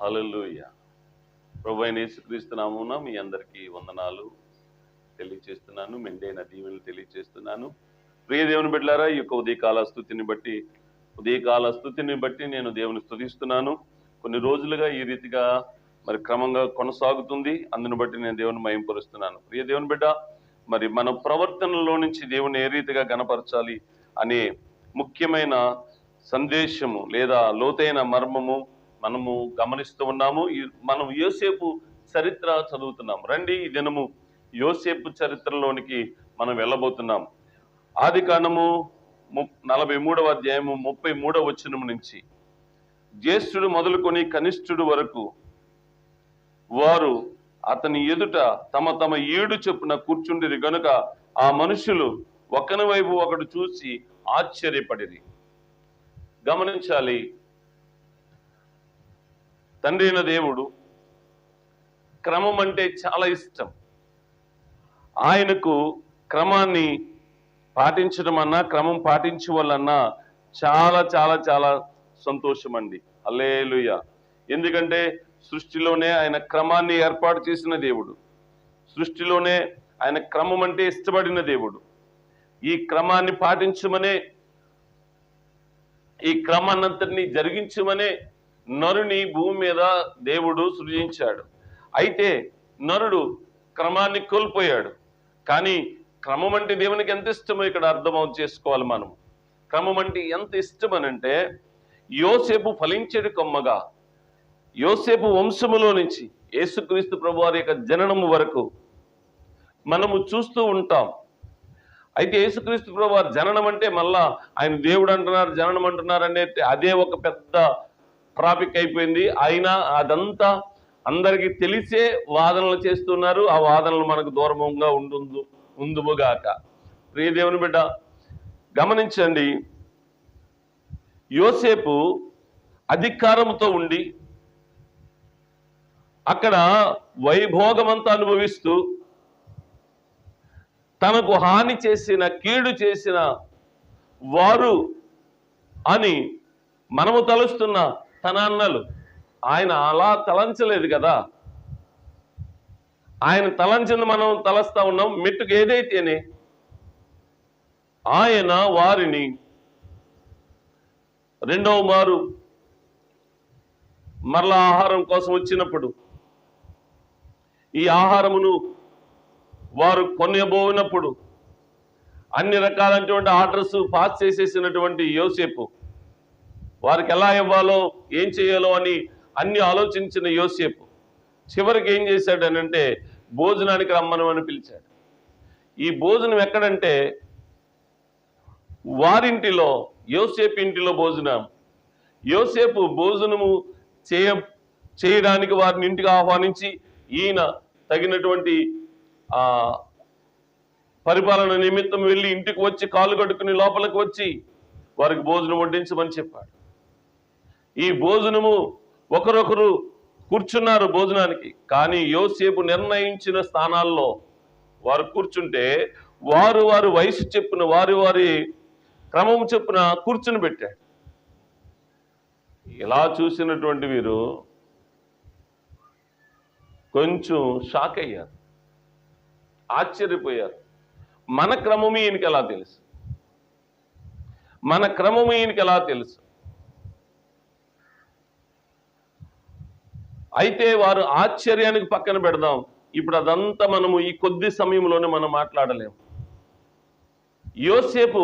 హల్లెలూయా. ప్రభువైన యేసుక్రీస్తు నామమున మీ అందరికీ వందనాలు తెలియచేస్తున్నాను. మెండైన దీవెనలు తెలియచేస్తున్నాను. ప్రియ దేవుని బిడ్డలారా, ఈ యొక్క ఉదయకాల స్తుతిని బట్టి నేను దేవుని స్తుతిస్తున్నాను. కొన్ని రోజులుగా ఈ రీతిగా మరి క్రమంగా కొనసాగుతుంది. అందుని బట్టి నేను దేవుని మహింపరుస్తున్నాను. ప్రియ దేవుని బిడ్డ, మరి మన ప్రవర్తనలో నుంచి దేవుని ఏ రీతిగా గణపరచాలి అనే ముఖ్యమైన సందేశము లేదా లోతైన మర్మము మనము గమనిస్తూ ఉన్నాము. మనం యోసేపు చరిత్ర చదువుతున్నాం. రండి, ఈ దినము యోసేపు చరిత్రలోనికి మనం వెళ్ళబోతున్నాం. ఆది కాండము 43వ అధ్యాయము 33వ వచనం నుంచి జ్యేష్ఠుడు మొదలుకొని కనిష్ఠుడు వరకు వారు అతని ఎదుట తమ తమ ఏడు చొప్పున కూర్చుండిరి గనుక ఆ మనుషులు ఒకని వైపు ఒకడు చూసి ఆశ్చర్యపడిరి. గమనించాలి, తండ్రి అయిన దేవుడు క్రమం అంటే చాలా ఇష్టం. ఆయనకు క్రమాన్ని పాటించడం అన్నా, క్రమం పాటించే వాళ్ళన్నా చాలా చాలా చాలా సంతోషం అండి. హల్లెలూయా. ఎందుకంటే సృష్టిలోనే ఆయన క్రమాన్ని ఏర్పాటు చేసిన దేవుడు. సృష్టిలోనే ఆయన క్రమం అంటే ఇష్టపడిన దేవుడు. ఈ క్రమాన్ని పాటించమనే, ఈ క్రమాన్నంతటినీ జరిగించమనే నరుని భూమి మీద దేవుడు సృజించాడు. అయితే నరుడు క్రమాన్ని కోల్పోయాడు. కానీ క్రమం అంటే దేవునికి ఎంత ఇష్టమో ఇక్కడ అర్థం చేసుకోవాలి మనం. క్రమం అంటే ఎంత ఇష్టమనంటే, యోసేపు ఫలించేడు కొమ్మగా, యోసేపు వంశములో నుంచి యేసుక్రీస్తు ప్రభువారి యొక్క జననము వరకు మనము చూస్తూ ఉంటాం. అయితే యేసుక్రీస్తు ప్రభువారి జననం అంటే మళ్ళా ఆయన దేవుడు అంటున్నారు, జననం అంటున్నారు అంటే అదే ఒక పెద్ద ట్రాఫిక్ అయిపోయింది. అయినా అదంతా అందరికీ తెలిసే వాదనలు చేస్తున్నారు. ఆ వాదనలు మనకు దూరంగా ఉందుముగాక. ప్రియ దేవుని బిడ్డ, గమనించండి, యోసేపు అధికారంతో ఉండి అక్కడ వైభోగమంతా అనుభవిస్తూ తనకు హాని చేసిన, కీడు చేసిన వారు అని మనము తలుస్తున్న తన అన్నలు, ఆయన అలా తలంచలేదు కదా. ఆయన తలంచింది మనం తలస్తా ఉన్నాం. మెట్టుకు ఏదైతేనే ఆయన వారిని రెండవ మారు మరలా ఆహారం కోసం వచ్చినప్పుడు, ఈ ఆహారమును వారు కొనబోయినప్పుడు అన్ని రకాలైనటువంటి ఆర్డర్స్ పాస్ చేసేసినటువంటి యోసేపు, వారికి ఎలా ఇవ్వాలో ఏం చేయాలో అని అన్ని ఆలోచించిన యోసేపు చివరికి ఏం చేశాడనంటే భోజనానికి రమ్మని పిలిచాడు. ఈ భోజనం ఎక్కడంటే వారింటిలో, యోసేపు ఇంటిలో భోజనం. యోసేపు భోజనము చేయడానికి వారిని ఇంటికి ఆహ్వానించి ఈయన తగినటువంటి పరిపాలన నిమిత్తం వెళ్ళి ఇంటికి వచ్చి కాలు కట్టుకుని లోపలికి వచ్చి వారికి భోజనం వడ్డించమని చెప్పాడు. ఈ భోజనము ఒకరొకరు కూర్చున్నారు భోజనానికి. కానీ యోసేపు నిర్ణయించిన స్థానాల్లో వారు కూర్చుంటే వారు వారి వయసు చెప్పున, వారి క్రమం చెప్పున కూర్చుని పెట్టాడు. ఇలా చూసినటువంటి వీరు కొంచెం షాక్ అయ్యారు, ఆశ్చర్యపోయారు. మన క్రమము ఈయనకి ఎలా తెలుసు? మన క్రమము ఈయనకి ఎలా తెలుసు? అయితే వారు ఆశ్చర్యానికి పక్కన పెడదాం. ఇప్పుడు అదంతా మనము ఈ కొద్ది సమయంలోనే మనం మాట్లాడలేము. యోసేపు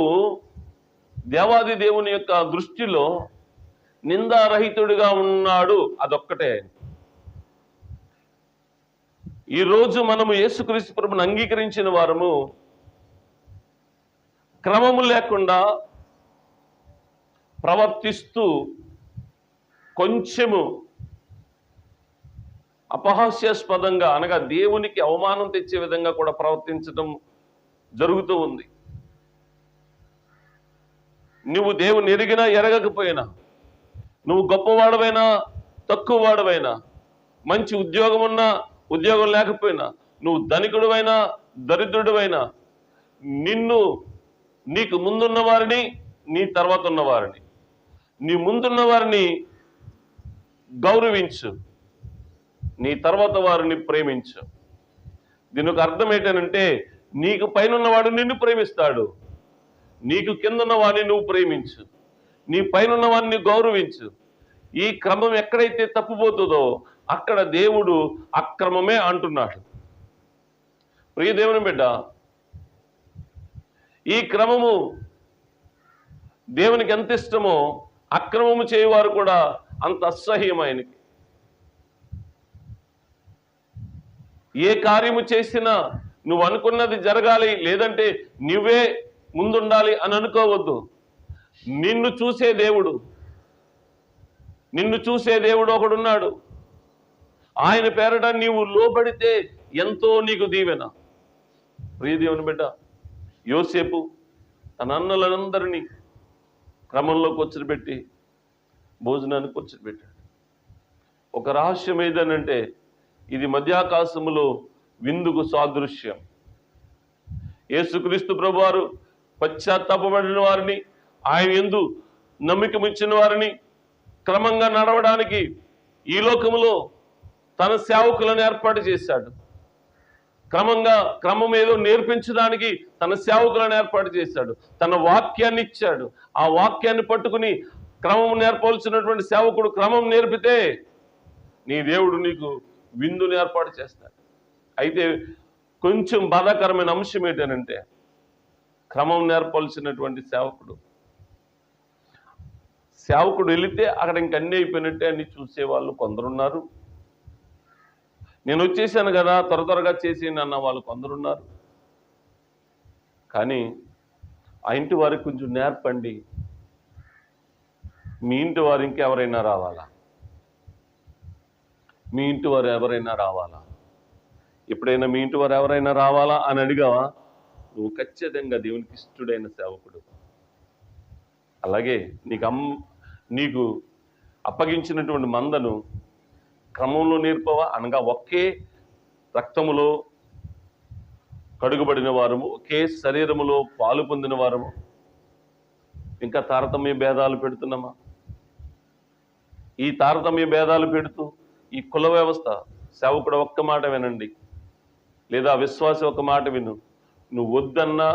దేవాది దేవుని యొక్క దృష్టిలో నిందారహితుడిగా ఉన్నాడు, అదొక్కటే. ఈరోజు మనము యేసుక్రీస్తు ప్రభువును అంగీకరించిన వారము క్రమము లేకుండా ప్రవర్తిస్తూ కొంచెము అపహాస్యాస్పదంగా, అనగా దేవునికి అవమానం తెచ్చే విధంగా కూడా ప్రవర్తించడం జరుగుతూ ఉంది. నువ్వు దేవుని ఎరిగినా ఎరగకపోయినా, నువ్వు గొప్పవాడవైనా తక్కువవాడవైనా, మంచి ఉద్యోగం ఉన్నా ఉద్యోగం లేకపోయినా, నువ్వు ధనికుడువైనా దరిద్రుడివైనా, నీకు ముందున్న వారిని, నీ తర్వాత ఉన్న వారిని, నీ ముందున్న వారిని గౌరవించు, నీ తర్వాత వారిని ప్రేమించు. దీనికి అర్థం ఏంటంటే, నీకు పైనున్నవాడు నిన్ను ప్రేమిస్తాడు, నీకు కిందన్న వాడిని నువ్వు ప్రేమించు, నీ పైనున్న వాడిని గౌరవించు. ఈ క్రమం ఎక్కడైతే తప్పుపోతుందో అక్కడ దేవుడు అక్రమమే అంటున్నాడు. ప్రియ దేవుని బిడ్డ, ఈ క్రమము దేవునికి ఎంత ఇష్టమో అక్రమము చేయవారు కూడా అంత అసహ్యమైనది. ఏ కార్యము చేసినా నువ్వు అనుకున్నది జరగాలి, లేదంటే నువ్వే ముందుండాలి అని అనుకోవద్దు. నిన్ను చూసే దేవుడు ఒకడున్నాడు. ఆయన పేరట నీవు లోబడితే ఎంతో నీకు దీవెన. ప్రియ దేవుని బిడ్డ, యోసేపు తన అన్నలందరినీ క్రమంలో కూర్చోబెట్టి భోజనాన్ని కూర్చోబెట్టాడు. ఒక రహస్యం ఏదనంటే, ఇది మధ్యాకాశములో విందుకు సాదృశ్యం. యేసుక్రీస్తు ప్రభువారు పశ్చాత్తాపపడిన వారిని, ఆయన యందు నమ్మకమిచ్చిన వారిని క్రమంగా నడవడానికి ఈ లోకములో తన సేవకులను ఏర్పాటు చేశాడు. క్రమం ఏదో నేర్పించడానికి తన సేవకులను ఏర్పాటు చేశాడు. తన వాక్యాన్ని ఇచ్చాడు. ఆ వాక్యాన్ని పట్టుకుని క్రమం నేర్పవలసినటువంటి సేవకుడు క్రమం నేర్పితే నీ దేవుడు నీకు విందుని ఏర్పాటు చేస్తాడు. అయితే కొంచెం బాధాకరమైన అంశం ఏంటంటే, క్రమం నేర్పవలసినటువంటి సేవకుడు వెళితే అక్కడ ఇంక అన్నీ అయిపోయినట్టే అన్ని చూసేవాళ్ళు కొందరున్నారు. నేను వచ్చేసాను కదా త్వరగా చేసేయండి అన్న వాళ్ళు కొందరున్నారు. కానీ ఆ ఇంటి వారికి కొంచెం నేర్పండి, మీ ఇంటి వారు ఇంకెవరైనా రావాలా, మీ ఇంటి వారు ఎవరైనా రావాలా, ఎప్పుడైనా మీ ఇంటి వారు ఎవరైనా రావాలా అని అడిగావా, నువ్వు ఖచ్చితంగా దేవునికి ఇష్టడైన సేవకుడు. అలాగే నీకు అప్పగించినటువంటి మందను క్రమంలో నేర్పవా, అనగా ఒకే రక్తములో కడుగుబడిన వారము, ఒకే శరీరములో పాలు పొందిన వారము. ఇంకా తారతమ్య భేదాలు పెడుతున్నామా? ఈ తారతమ్య భేదాలు పెడుతూ ఈ కుల వ్యవస్థ, సేవకుడు ఒక్క మాట వినండి, లేదా విశ్వాసి ఒక మాట విను, నువ్వు వద్దన్నా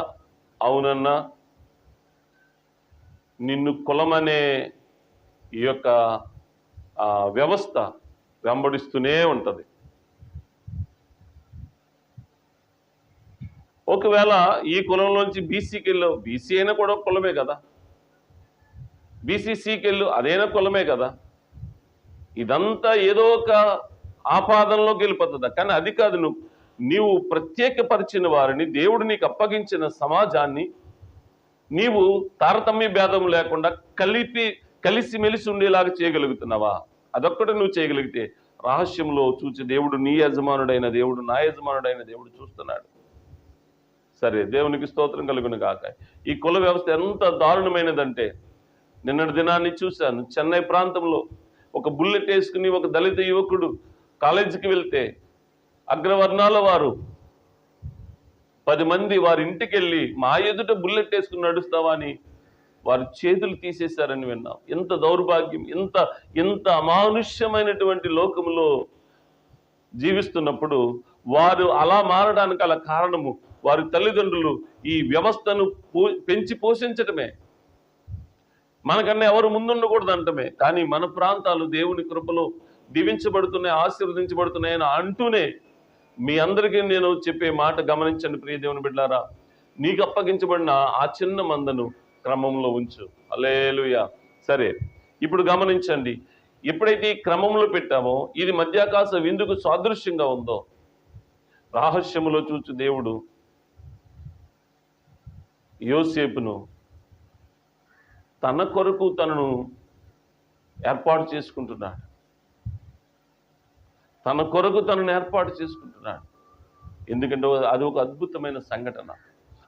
అవునన్నా నిన్ను కులమనే ఈ యొక్క వ్యవస్థ వెంబడిస్తూనే ఉంటుంది. ఒకవేళ ఈ కులంలోంచి బీసీకి వెళ్ళు, బీసీ అయినా కూడా కులమే కదా, బీసీసీకి వెళ్ళు, అదైనా కులమే కదా. ఇదంతా ఏదో ఒక ఆపాదనలోకి వెళ్ళిపోతుందా? కానీ అది కాదు. నీవు ప్రత్యేకపరిచిన వారిని, దేవుడు నీకు అప్పగించిన సమాజాన్ని నీవు తారతమ్య భేదం లేకుండా కలిసిమెలిసి ఉండేలాగా చేయగలుగుతున్నావా? అదొక్కటి నువ్వు చేయగలిగితే రహస్యంలో చూచి దేవుడు, నీ యజమానుడైన దేవుడు, నా యజమానుడైన దేవుడు చూస్తున్నాడు. సరే, దేవునికి స్తోత్రం కలుగును గాక. ఈ కుల వ్యవస్థ ఎంత దారుణమైనదంటే, నిన్నటి దినాన్ని చూశాను. చెన్నై ప్రాంతంలో ఒక బుల్లెట్ వేసుకుని ఒక దళిత యువకుడు కాలేజీకి వెళ్తే అగ్రవర్ణాల వారు 10 మంది వారి ఇంటికి వెళ్ళి, మా ఎదుట బుల్లెట్ వేసుకుని నడుస్తావా అని వారి చేతులు తీసేశారని విన్నాం. ఎంత దౌర్భాగ్యం! ఎంత అమానుష్యమైనటువంటి లోకంలో జీవిస్తున్నప్పుడు వారు అలా మారడానికి అలా కారణము వారి తల్లిదండ్రులు ఈ వ్యవస్థను పెంచి పోషించటమే. మనకన్నా ఎవరు ముందుండకూడదు అంటమే. కానీ మన ప్రాంతాలు దేవుని కృపలో దీవించబడుతున్నాయి, ఆశీర్వదించబడుతున్నాయని అంటూనే మీ అందరికీ నేను చెప్పే మాట గమనించండి ప్రియ దేవుని బిడ్డలారా. నీకు అప్పగించబడిన ఆ చిన్న మందను క్రమంలో ఉంచు. హల్లెలూయా. సరే, ఇప్పుడు గమనించండి, ఎప్పుడైతే ఈ క్రమంలో పెట్టామో ఇది మధ్యాకాశ విందుకు సాదృశ్యంగా ఉందో, రహస్యములో చూచు దేవుడు యోసేపును తన కొరకు తనను ఏర్పాటు చేసుకుంటున్నాడు. తన కొరకు తనను ఏర్పాటు చేసుకుంటున్నాడు. ఎందుకంటే అది ఒక అద్భుతమైన సంఘటన,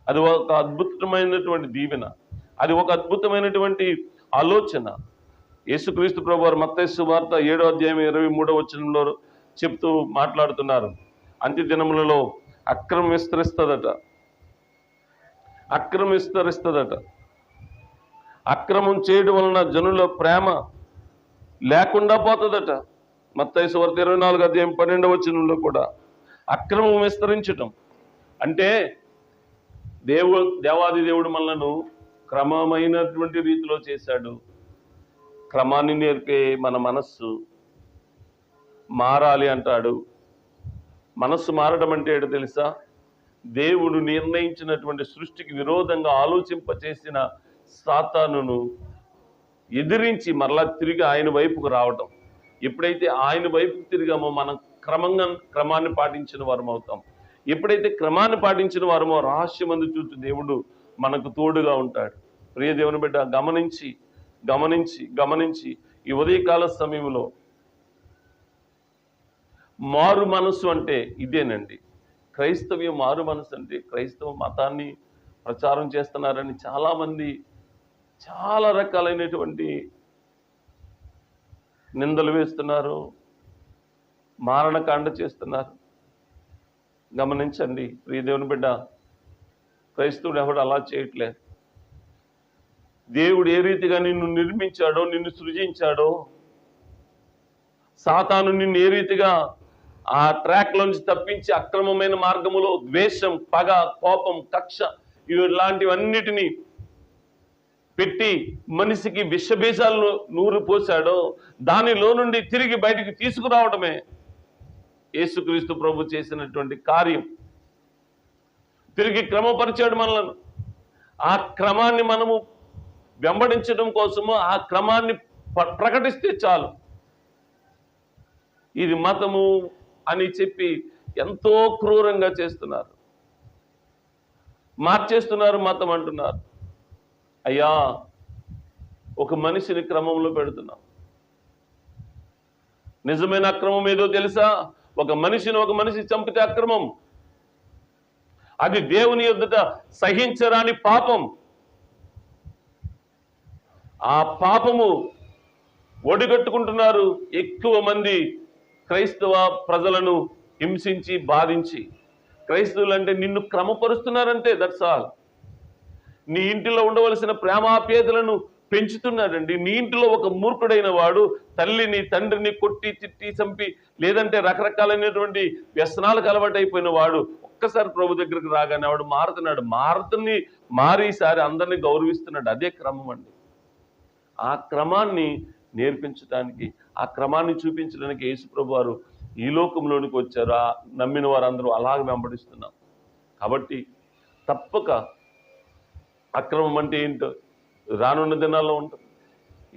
అది ఒక అద్భుతమైనటువంటి దీవెన, అది ఒక అద్భుతమైనటువంటి ఆలోచన. యేసుక్రీస్తు ప్రభువారు మత్తయి సువార్త 7వ అధ్యాయం 23వ వచనంలో చెప్తూ మాట్లాడుతున్నారు. అంత్య దినములలో అక్రమం విస్తరిస్తుందట. అక్రమం చేయడం వలన జనుల ప్రేమ లేకుండా పోతుందట. మత్తయి సువార్త 24:12 కూడా అక్రమం విస్తరించటం అంటే దేవాది దేవుడు మనలను క్రమమైనటువంటి రీతిలో చేశాడు. క్రమాన్ని నేర్పే మన మనస్సు మారాలి అంటాడు. మనస్సు మారడం అంటే ఏంటో తెలుసా? దేవుడు నిర్ణయించినటువంటి సృష్టికి విరోధంగా ఆలోచింపచేసిన సాతానును ఎదిరించి మరలా తిరిగి ఆయన వైపుకు రావటం. ఎప్పుడైతే ఆయన వైపుకు తిరిగామో మనం క్రమాన్ని పాటించిన వారం అవుతాం. ఎప్పుడైతే క్రమాన్ని పాటించిన వారమో రహస్యమందు చూచు దేవుడు మనకు తోడుగా ఉంటాడు. ప్రియ దేవుని బిడ్డ, గమనించి గమనించి గమనించి ఈ ఉదయకాల సమయంలో మారు మనస్సు అంటే ఇదేనండి. క్రైస్తవ్యం మారు మనస్సు అంటే క్రైస్తవ మతాన్ని ప్రచారం చేస్తున్నారని చాలామంది చాలా రకాలైనటువంటి నిందలు వేస్తున్నారు, మారణకాండ చేస్తున్నారు. గమనించండి ప్రియ దేవుని బిడ్డ, క్రైస్తవుడు ఎవడు అలా చేయట్లేదు. దేవుడు ఏ రీతిగా నిన్ను నిర్మించాడో, నిన్ను సృజించాడో, సాతాను నిన్ను ఏ రీతిగా ఆ ట్రాక్లోంచి తప్పించి అక్రమమైన మార్గములో ద్వేషం, పగ, కోపం, కక్ష ఇలాంటివన్నిటినీ పెట్టి మనిషికి విషబీజాలను నూరు పోశాడో దానిలో నుండి తిరిగి బయటికి తీసుకురావడమే యేసుక్రీస్తు ప్రభు చేసినటువంటి కార్యం. తిరిగి క్రమపరిచాడు మనలను. ఆ క్రమాన్ని మనము వెంబడించడం కోసము ఆ క్రమాన్ని ప్రకటిస్తే చాలు. ఇది మతము అని చెప్పి ఎంతో క్రూరంగా చేస్తున్నారు, మార్చేస్తున్నారు, మతం అంటున్నారు. అయ్యా, ఒక మనిషిని క్రమంలో పెడుతున్నాం. నిజమైన అక్రమం ఏదో తెలుసా? ఒక మనిషి చంపితే అక్రమం. అది దేవుని ఎదుట సహించరాని పాపం. ఆ పాపము ఒడిగట్టుకుంటున్నారు ఎక్కువ మంది క్రైస్తవ ప్రజలను హింసించి బాధించి. క్రైస్తవులు అంటే నిన్ను క్రమపరుస్తున్నారంటే, దట్స్ ఆల్. నీ ఇంటిలో ఉండవలసిన ప్రేమాప్యాయతలను పెంచుతున్నాడండి. నీ ఇంటిలో ఒక మూర్ఖుడైన వాడు తల్లిని తండ్రిని కొట్టి తిట్టి చంపి లేదంటే రకరకాలైనటువంటి వ్యసనాలకు అలవాటైపోయిన వాడు ఒక్కసారి ప్రభు దగ్గరికి రాగానే వాడు మారుతున్నాడు. మారీసారి అందరినీ గౌరవిస్తున్నాడు. అదే క్రమం అండి. ఆ క్రమాన్ని నేర్పించడానికి, ఆ క్రమాన్ని చూపించడానికి యేసు ప్రభు వారు ఈ లోకంలోనికి వచ్చారు. ఆ నమ్మిన వారందరూ అలాగే వెంబడిస్తున్నాం. కాబట్టి తప్పక అక్రమం అంటే ఏంటో రానున్న దినాల్లో ఉంటుంది.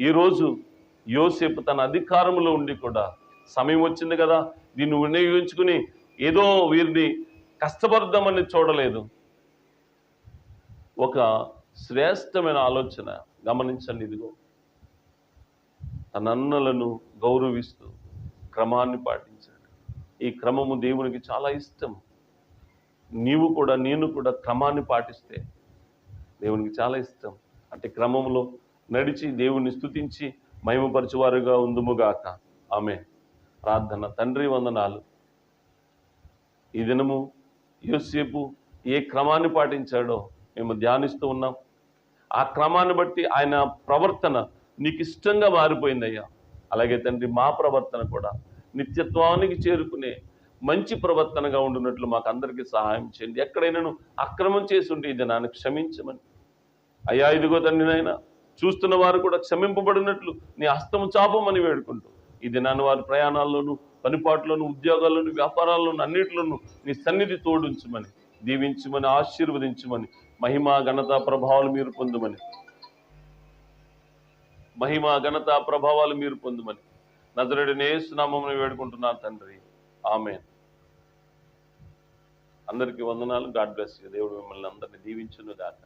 ఈరోజు యోసేపు తన అధికారంలో ఉండి కూడా సమయం వచ్చింది కదా, దీన్ని వినియోగించుకుని ఏదో వీరిని కష్టపడదామని చూడలేదు. ఒక శ్రేష్టమైన ఆలోచన. గమనించండి, ఇదిగో తన అన్నలను గౌరవిస్తూ క్రమాన్ని పాటించాడు. ఈ క్రమము దేవునికి చాలా ఇష్టం. నేను కూడా క్రమాన్ని పాటిస్తే దేవునికి చాలా ఇష్టం. అంటే క్రమంలో నడిచి దేవుణ్ణి స్తుతించి మహిమపరచువారుగా ఉందుముగాక. ఆమె ప్రార్థన. తండ్రి వందనాలు. ఈ దినము యోసేపు ఏ క్రమాన్ని పాటించాడో మేము ధ్యానిస్తూ ఉన్నాం. ఆ క్రమాన్ని బట్టి ఆయన ప్రవర్తన నీకు ఇష్టంగా మారిపోయిందయ్యా. అలాగే తండ్రి, మా ప్రవర్తన కూడా నిత్యత్వానికి చేరుకునే మంచి ప్రవర్తనగా ఉండున్నట్లు మాకు అందరికీ సహాయం చేయండి. ఎక్కడైనా అక్రమం చేసి ఉంటే ఇది నన్ను క్షమించమని అయ్యా. ఇదిగో తండ్రి నాయన, చూస్తున్న వారు కూడా క్షమింపబడినట్లు నీ హస్తము చాపమని వేడుకుంటూ ఇది నన్ను వారి ప్రయాణాల్లోనూ, పనిపాట్లోను, ఉద్యోగాల్లోను, వ్యాపారాల్లోనూ అన్నిటిలోనూ నీ సన్నిధి తోడుంచమని, దీవించమని, ఆశీర్వదించమని, మహిమ ఘనత ప్రభావాలు మీరు పొందమని, మహిమ ఘనత ప్రభావాలు మీరు పొందమని నజరేయుడైన యేసు నామమున వేడుకుంటున్నాను తండ్రి. ఆమేన్. అందరికీ వందనాలు. God bless you. దేవుడు మిమ్మల్ని అందరినీ దీవించును గాక.